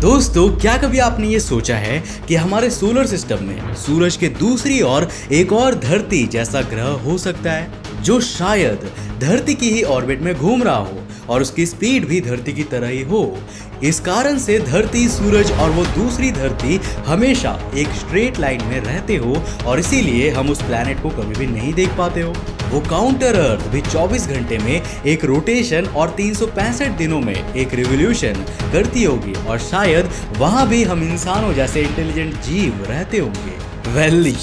दोस्तों, क्या कभी आपने ये सोचा है कि हमारे सोलर सिस्टम में सूरज के दूसरी ओर एक और धरती जैसा ग्रह हो सकता है जो शायद धरती की ही ऑर्बिट में घूम रहा हो और उसकी स्पीड भी धरती की तरह ही हो। इस कारण से धरती, सूरज और वो दूसरी धरती हमेशा एक स्ट्रेट लाइन में रहते हो और इसीलिए हम उस प्लैनेट को कभी भी नहीं देख पाते हो। वो काउंटर अर्थ भी 24 घंटे में एक रोटेशन और 365 दिनों में एक रिवोल्यूशन करती होगी और शायद वहां भी हम इंसानों जैसे इंटेलिजेंट जीव रहते होंगे।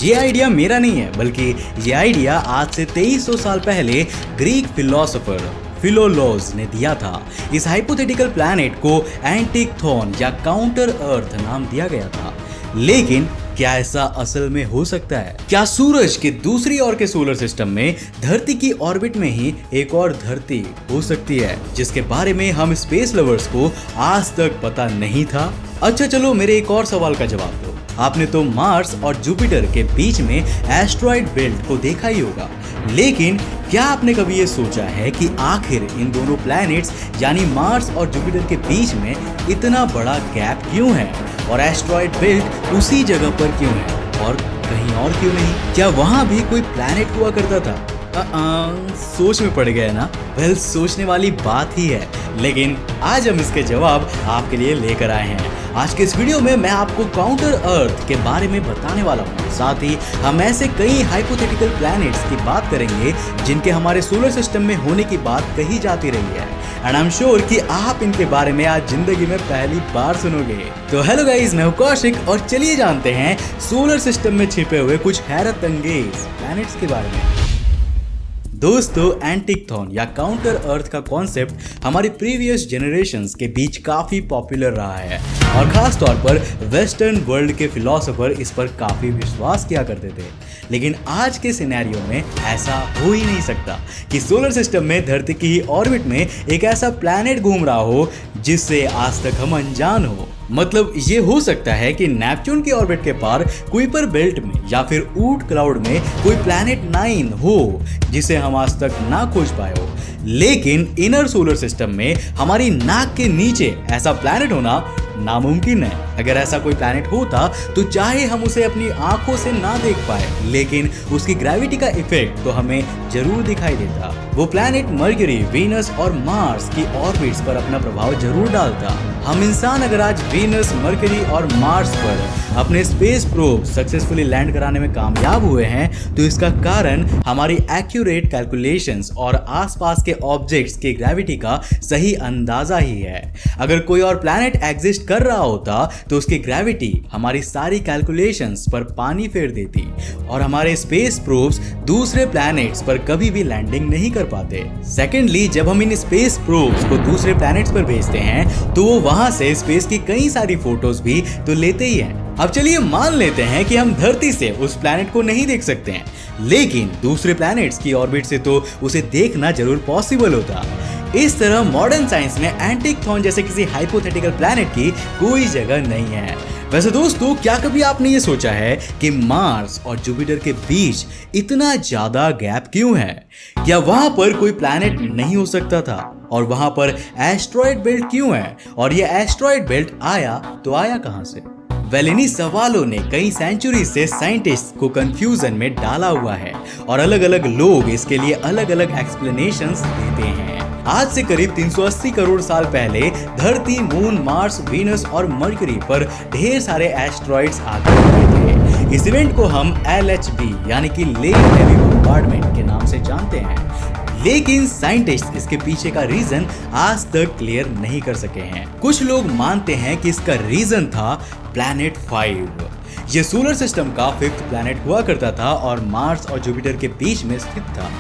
ये आइडिया मेरा नहीं है, बल्कि ये आइडिया आज से 2300 साल पहले ग्रीक फिलोसोफर फिलोलोज ने दिया था। इस हाइपोथेटिकल प्लैनेट को एंटिक्थोन या काउंटर अर्थ नाम दिया गया था। लेकिन क्या ऐसा असल में हो सकता है? क्या सूरज के दूसरी ओर के सोलर सिस्टम में धरती की ऑर्बिट में ही एक और धरती हो सकती है जिसके बारे में हम स्पेस लवर्स को आज तक पता नहीं था? अच्छा चलो, मेरे एक और सवाल का जवाब दो। आपने तो मार्स और जुपिटर के बीच में एस्ट्रॉइड बेल्ट को देखा ही होगा, लेकिन क्या आपने कभी ये सोचा है कि आखिर इन दोनों प्लैनेट्स यानी मार्स और जुपिटर के बीच में इतना बड़ा गैप क्यों है और एस्ट्रॉइड बेल्ट उसी जगह पर क्यों है और कहीं और क्यों नहीं? क्या वहां भी कोई प्लैनेट हुआ करता था? सोच में पड़ गया ना? सोचने वाली बात ही है, लेकिन आज हम इसके जवाब आपके लिए लेकर आए हैं। आज के इस वीडियो में मैं आपको काउंटर अर्थ के बारे में बताने वाला हूँ। साथ ही हम ऐसे कई हाइपोथेटिकल प्लैनेट्स की बात करेंगे जिनके हमारे सोलर सिस्टम में होने की बात कही जाती रही है एंड आई एम श्योर कि आप इनके बारे में आज जिंदगी में पहली बार सुनोगे। तो हेलो गाइस, मैं हूं कौशिक और चलिए जानते हैं सोलर सिस्टम में छिपे हुए कुछ हैरत अंगेज प्लैनेट्स के बारे में। दोस्तों, एंटिक्थोन या काउंटर अर्थ का कॉन्सेप्ट हमारी प्रीवियस जनरेशंस के बीच काफी पॉपुलर रहा है और खास तौर पर वेस्टर्न वर्ल्ड के फिलोसोफर इस पर काफी विश्वास किया करते थे। लेकिन आज के सिनेरियो में ऐसा हो ही नहीं सकता कि सोलर सिस्टम में धरती की ऑर्बिट में एक ऐसा प्लैनेट घूम रहा हो जिससे आज तक हम अनजान हो। मतलब ये हो सकता है कि नेपच्यून की ऑर्बिट के पार कुइपर बेल्ट में या फिर ऊट क्लाउड में कोई प्लैनेट 9 हो जिसे हम आज तक ना खोज पाए हो, लेकिन इनर सोलर सिस्टम में हमारी नाक के नीचे ऐसा प्लैनेट होना नामुमकिन है। अगर ऐसा कोई प्लैनेट होता तो चाहे हम उसे अपनी आंखों से ना देख पाए, लेकिन उसकी ग्रेविटी का इफेक्ट तो हमें जरूर दिखाई देता। वो प्लैनेट मरकरी, वीनस और मार्स की ऑर्बिट्स पर अपना प्रभाव जरूर डालता। हम इंसान अगर आज वीनस, मरकरी और मार्स पर अपने स्पेस प्रोब सक्सेसफुली लैंड कराने में कामयाब हुए हैं तो इसका कारण हमारी एक्यूरेट कैलकुलेशंस और आसपास के ऑब्जेक्ट्स के ग्रेविटी का सही अंदाजा ही है। अगर कोई और प्लैनेट एग्जिस्ट कर रहा होता तो उसकी ग्रेविटी हमारी सारी कैलकुलेशंस पर पानी फेर देती और हमारे स्पेस प्रोब्स दूसरे प्लैनेट्स पर कभी भी लैंडिंग नहीं कर पाते। सेकेंडली, जब हम इन स्पेस प्रोब्स को दूसरे प्लैनेट्स पर भेजते हैं तो वो वहां से स्पेस की कई सारी फोटोज भी तो लेते ही हैं। अब चलिए मान लेते हैं कि हम धरती से उस प्लैनेट को नहीं देख सकते हैं, लेकिन दूसरे प्लैनेट्स की ऑर्बिट से तो उसे देखना जरूर पॉसिबल होता। इस तरह मॉडर्न साइंस में एंटिक्थोन जैसे किसी हाइपोथेटिकल प्लैनेट की कोई जगह नहीं है। वैसे दोस्तों, क्या कभी आपने ये सोचा है कि मार्स और जुपिटर के बीच इतना ज्यादा गैप क्यों है? क्या वहां पर कोई प्लैनेट नहीं हो सकता था? और वहां पर एस्ट्रॉइड बेल्ट क्यों है? और ये एस्ट्रॉइड बेल्ट आया तो आया कहां से? इन्हीं सवालों ने कई सेंचुरी से साइंटिस्ट को कंफ्यूजन में डाला हुआ है और अलग अलग लोग इसके लिए अलग अलग एक्सप्लेनेशंस देते हैं। आज से करीब 380 करोड़ साल पहले धरती, मून, मार्स, वीनस और मरकरी पर ढेर सारे एस्ट्रॉइड्स आकर गिरे थे। इस इवेंट को हम LHB यानी कि लेट हेवी बॉम्बार्डमेंट के नाम से जानते हैं, लेकिन साइंटिस्ट इसके पीछे का रीजन आज तक क्लियर नहीं कर सके हैं। कुछ लोग मानते हैं कि इसका रीजन था प्लैनेट 5। ये सोलर सिस्टम का 5th प्लैनेट हुआ करता था और मार्स और जुपिटर के बीच में स्थित था।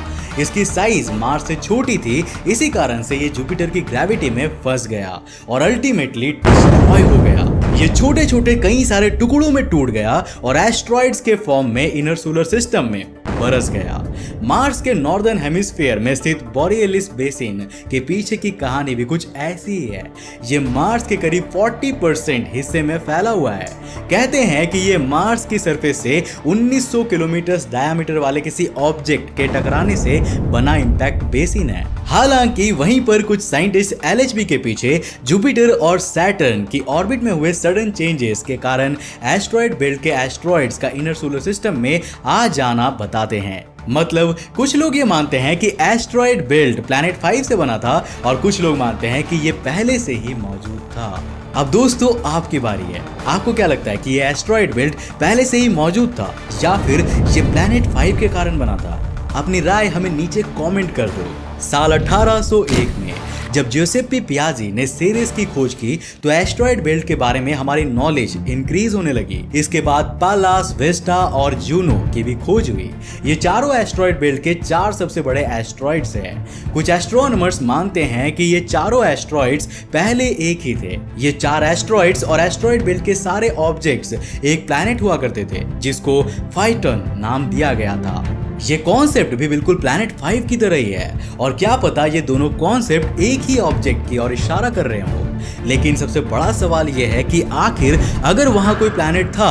इसकी साइज मार्स से छोटी थी, इसी कारण से ये जुपिटर की ग्रेविटी में फंस गया और अल्टीमेटली डिस्ट्रॉय हो गया। ये छोटे छोटे कई सारे टुकड़ों में टूट गया और एस्ट्रॉइड्स के फॉर्म में इनर सोलर सिस्टम में बरस गया। मार्स के नॉर्दर्न हेमिस्फीयर में स्थित बोरियलिस बेसिन के पीछे की कहानी भी कुछ ऐसी ही है। ये मार्स के करीब 40% हिस्से में फैला हुआ है। कहते हैं कि ये मार्स की सरफेस से 1900 किलोमीटर डायमीटर वाले किसी ऑब्जेक्ट के टकराने से बना इंपैक्ट बेसिन है। हालांकि वहीं पर कुछ साइंटिस्ट एलएचबी के पीछे जुपिटर और सैटर्न की ऑर्बिट में हुए सडन चेंजेस के कारण एस्ट्रॉयड बेल्ट के एस्ट्रॉयड्स का इनर सोलर सिस्टम में आ जाना बताते हैं। मतलब कुछ लोग ये मानते हैं कि एस्ट्रॉयड बेल्ट प्लैनेट 5 से बना था और कुछ लोग मानते हैं कि ये पहले से ही मौजूद था। अब दोस्तों आपकी बारी है, आपको क्या लगता है कि ये एस्ट्रॉयड बेल्ट पहले से ही मौजूद था या फिर ये प्लैनेट 5 के कारण बना था? अपनी राय हमें नीचे कमेंट कर दो। साल 1801 में जब ज्यूसेप्पे पियाजी ने सेरेस की खोज की तो एस्ट्रॉयड बेल्ट के बारे में हमारी नॉलेज इंक्रीज होने लगी। इसके बाद पालास, वेस्टा और जूनो की भी खोज हुई। ये चारों एस्ट्रॉयड बेल्ट के 4 सबसे बड़े एस्ट्रॉयड्स हैं। कुछ एस्ट्रोनॉमर्स मानते हैं कि ये चारों एस्ट्रॉयड्स पहले एक ही थे। ये 4 एस्ट्रॉयड्स और एस्ट्रॉयड बेल्ट के सारे ऑब्जेक्ट्स एक प्लैनेट हुआ करते थे जिसको फाइटन नाम दिया गया था। ये कॉन्सेप्ट भी बिल्कुल प्लैनेट 5 की तरह ही है और क्या पता ये दोनों कॉन्सेप्ट एक ही ऑब्जेक्ट की ओर इशारा कर रहे हो। लेकिन सबसे बड़ा सवाल ये है कि आखिर अगर वहां कोई प्लैनेट था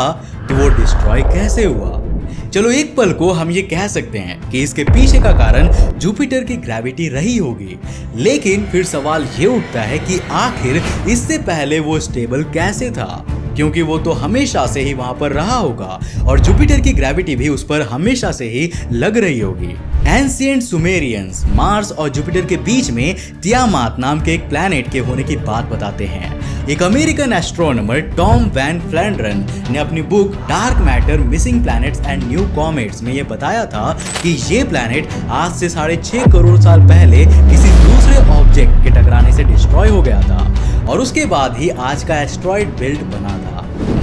तो वो डिस्ट्रॉय कैसे हुआ? चलो एक पल को हम ये कह सकते हैं कि इसके पीछे का कारण जुपिटर की ग्रेविटी रही होगी। लेकिन फिर सवाल ये उठता है कि आखिर इससे पहले वो स्टेबल कैसे था, क्योंकि वो तो हमेशा से ही वहां पर रहा होगा और जुपिटर की ग्रेविटी भी उस पर हमेशा से ही लग रही होगी। एंशिएंट सुमेरियंस मार्स और जुपिटर के बीच में तियामात नाम के एक प्लैनेट के होने की बात बताते हैं। एक अमेरिकन एस्ट्रोनॉमर टॉम वैन फ्लैंड्रन ने अपनी book dark matter missing planets and new comets में यह बताया था कि ये प्लैनेट आज से 6.5 करोड़ साल पहले किसी दूसरे ऑब्जेक्ट के टकराने से डिस्ट्रॉय हो गया था और उसके बाद ही आज का एस्ट्रॉयड बेल्ट बना था।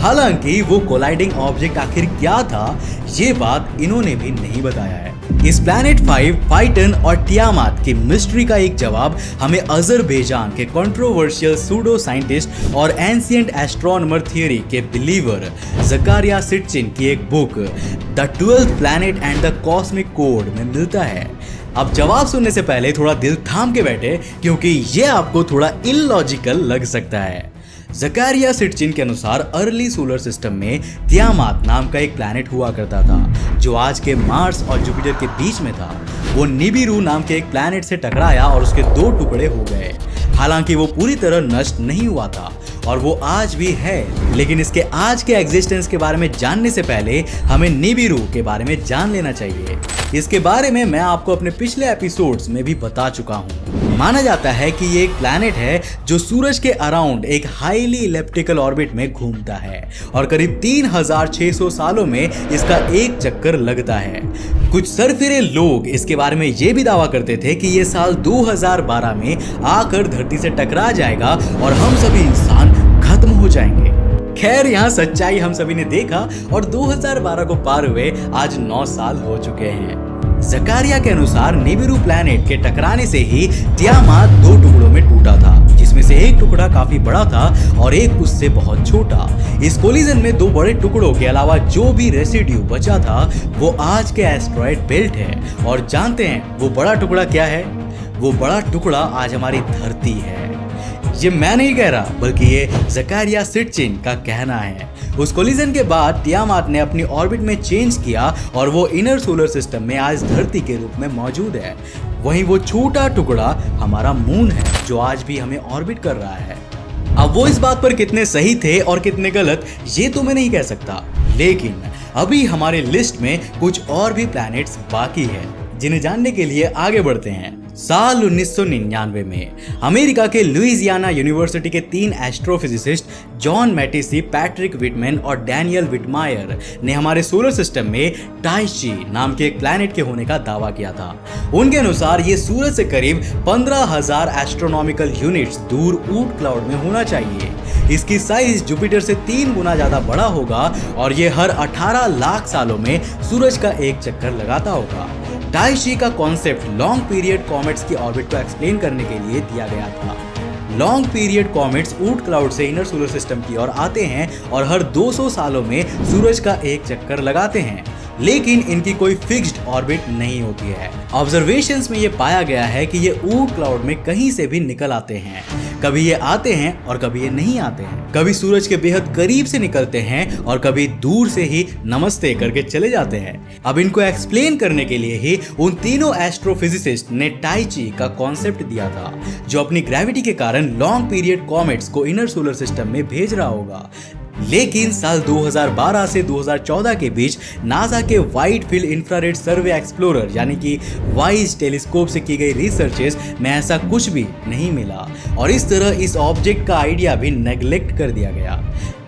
हालांकि वो कोलाइडिंग ऑब्जेक्ट आखिर क्या था, ये बात इन्होंने भी नहीं बताया है। इस प्लैनेट 5, फाइटन और तियामात की मिस्ट्री का एक जवाब हमें अजरबैजान के कंट्रोवर्शियल सूडो साइंटिस्ट और एंशिएंट एस्ट्रोनॉमर थियरी के बिलीवर ज़कारिया सिटचिन की एक book the 12th planet and the cosmic code में मिलता है। अब जवाब सुनने से पहले थोड़ा दिल थाम के बैठे क्योंकि ये आपको थोड़ा इलॉजिकल लग सकता है। ज़कारिया सिटचिन के अनुसार अर्ली सोलर सिस्टम में तियामात नाम का एक प्लैनेट हुआ करता था जो आज के मार्स और जुपिटर के बीच में था। वो निबिरू नाम के एक प्लैनेट से टकराया और उसके 2 टुकड़े हो गए। हालांकि वो पूरी तरह नष्ट नहीं हुआ था और वो आज भी है, लेकिन इसके आज के एग्जिस्टेंस के बारे में जानने से पहले हमें निबिरू के बारे में जान लेना चाहिए। इसके बारे में मैं आपको अपने पिछले एपिसोड्स में भी बता चुका हूँ। माना जाता है कि ये एक प्लैनेट है जो सूरज के अराउंड एक हाईली इलिप्टिकल ऑर्बिट में घूमता है और करीब 3600 सालों में इसका एक चक्कर लगता है। कुछ सरफिरे लोग इसके बारे में ये भी दावा करते थे कि ये साल 2012 में आकर धरती से टकरा जाएगा और हम सभी इंसान खत्म हो जाएंगे। खैर यहाँ सच्चाई हम सभी ने देखा और 2012 को पार हुए आज 9 साल हो चुके हैं। ज़कारिया के अनुसार निबिरू प्लैनेट के टकराने से ही तियामात 2 टुकड़ों में टूटा था, जिसमें से एक टुकड़ा काफी बड़ा था और एक उससे बहुत छोटा। इस कोलिजन में 2 बड़े टुकड़ों के अलावा जो भी रेसिड्यू बचा था वो आज के एस्ट्रॉयड बेल्ट है। और जानते हैं वो बड़ा टुकड़ा क्या है? वो बड़ा टुकड़ा आज हमारी धरती है। ये मैं नहीं कह रहा बल्कि ये ज़कारिया सिटचिन का कहना है। उस कोलिजन के बाद तियामात ने अपनी ऑर्बिट में चेंज किया और वो इनर सोलर सिस्टम में आज धरती के रूप में मौजूद है। वहीं वो छोटा टुकड़ा हमारा मून है जो आज भी हमें ऑर्बिट कर रहा है। अब वो इस बात पर कितने सही थे और कितने गलत ये तो मैं नहीं कह सकता, लेकिन अभी हमारे लिस्ट में कुछ और भी प्लैनेट्स बाकी है जिन्हें जानने के लिए आगे बढ़ते हैं। साल 1999 में अमेरिका के लुइजियाना यूनिवर्सिटी के 3 एस्ट्रोफिजिसिस्ट जॉन मैटिसी, पैट्रिक विटमैन और डैनियल विटमायर ने हमारे सोलर सिस्टम में टाइची नाम के एक प्लैनेट के होने का दावा किया था। उनके अनुसार ये सूरज से करीब 15,000 एस्ट्रोनॉमिकल यूनिट्स दूर ऊट क्लाउड में होना चाहिए। इसकी साइज जुपिटर से 3 गुना ज्यादा बड़ा होगा और ये हर 18 लाख सालों में सूरज का एक चक्कर लगाता होगा। टाइची का कॉन्सेप्ट लॉन्ग पीरियड कॉमेट्स की ऑर्बिट को एक्सप्लेन करने के लिए दिया गया था। लॉन्ग पीरियड कॉमेट्स ऊट क्लाउड से इनर सोलर सिस्टम की ओर आते हैं और हर 200 सालों में सूरज का एक चक्कर लगाते हैं। लेकिन इनकी कोई फिक्स्ड ऑर्बिट नहीं होती है। ऑब्जर्वेशंस में ये पाया गया है कि ये ऊर्ट क्लाउड में कहीं से भी निकल आते हैं। कभी ये आते हैं और कभी ये नहीं आते हैं। कभी सूरज के बेहद करीब से निकलते हैं और कभी दूर से ही नमस्ते करके चले जाते हैं। अब इनको एक्सप्लेन करने के लिए ही उन तीनों एस्ट्रोफिजिसिस्ट ने टाई ची का कॉन्सेप्ट दिया था, जो अपनी ग्रेविटी के कारण लॉन्ग पीरियड कॉमेट्स को इनर सोलर सिस्टम में भेज रहा होगा। लेकिन साल 2012 से 2014 के बीच नासा के वाइड फील्ड इंफ्रारेड सर्वे एक्सप्लोरर यानी कि वाइज टेलीस्कोप से की गई रिसर्चेस में ऐसा कुछ भी नहीं मिला और इस तरह इस ऑब्जेक्ट का आइडिया भी नेग्लेक्ट कर दिया गया।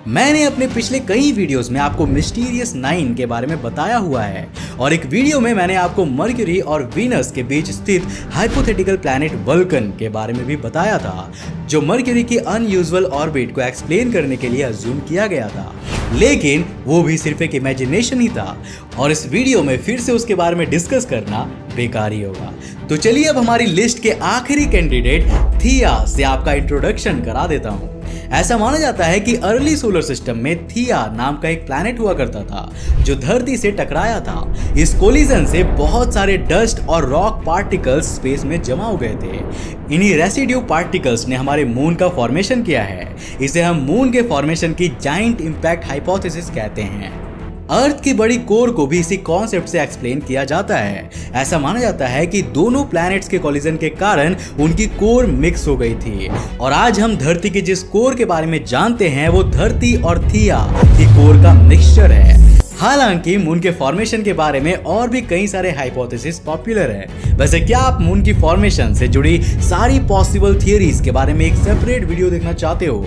मैंने अपने पिछले कई वीडियोस में आपको मिस्टीरियस 9 के बारे में बताया हुआ है और एक वीडियो में मैंने आपको मर्क्यूरी और वीनस के बीच स्थित हाइपोथेटिकल प्लैनेट वल्कन के बारे में भी बताया था, जो मर्क्यूरी की अनयूजुअल ऑर्बिट को एक्सप्लेन करने के लिए अज्यूम किया गया था। लेकिन वो भी सिर्फ एक इमेजिनेशन ही था और इस वीडियो में फिर से उसके बारे में डिस्कस करना बेकार ही होगा। तो चलिए अब हमारी लिस्ट के आखिरी कैंडिडेट थिया से आपका इंट्रोडक्शन करा देता हूँ। ऐसा माना जाता है कि अर्ली सोलर सिस्टम में थिया नाम का एक प्लैनेट हुआ करता था, जो धरती से टकराया था। इस कोलिजन से बहुत सारे डस्ट और रॉक पार्टिकल्स स्पेस में जमा हो गए थे। इन्हीं रेसिड्यू पार्टिकल्स ने हमारे मून का फॉर्मेशन किया है। इसे हम मून के फॉर्मेशन की जाइंट इंपैक्ट हाइपोथेसिस कहते हैं। अर्थ की बड़ी कोर को भी इसी कॉन्सेप्ट से एक्सप्लेन किया जाता है। ऐसा माना जाता है कि दोनों प्लैनेट्स के कोलिजन के कारण उनकी कोर मिक्स हो गई थी और आज हम धरती के जिस कोर के बारे में जानते हैं वो धरती और थिया की कोर का मिक्सचर है। हालांकि मून के फॉर्मेशन के बारे में और भी कई सारे हाइपोथेसिस पॉपुलर है। वैसे क्या आप मून की फॉर्मेशन से जुड़ी सारी पॉसिबल थियरीज के बारे में एक सेपरेट वीडियो देखना चाहते हो?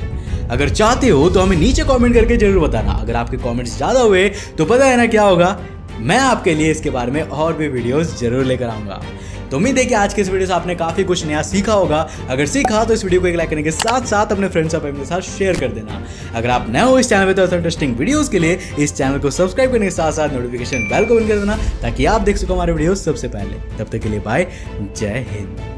अगर चाहते हो तो हमें नीचे कमेंट करके जरूर बताना। अगर आपके कमेंट्स ज्यादा हुए तो पता है ना क्या होगा, मैं आपके लिए इसके बारे में और भी वीडियोस जरूर लेकर आऊंगा। तो उम्मीद है कि आज के इस वीडियो से आपने काफी कुछ नया सीखा होगा। अगर सीखा तो इस वीडियो को एक लाइक करने के साथ साथ अपने फ्रेंड्स और फैमिली के साथ शेयर कर देना। अगर आप नए हो इस चैनल पे तो इंटरेस्टिंग वीडियोस के लिए इस चैनल को सब्सक्राइब करने के साथ साथ नोटिफिकेशन बेल को ऑन कर देना, ताकि आप देख सको हमारे वीडियो सबसे पहले। तब तक के लिए बाय, जय हिंद।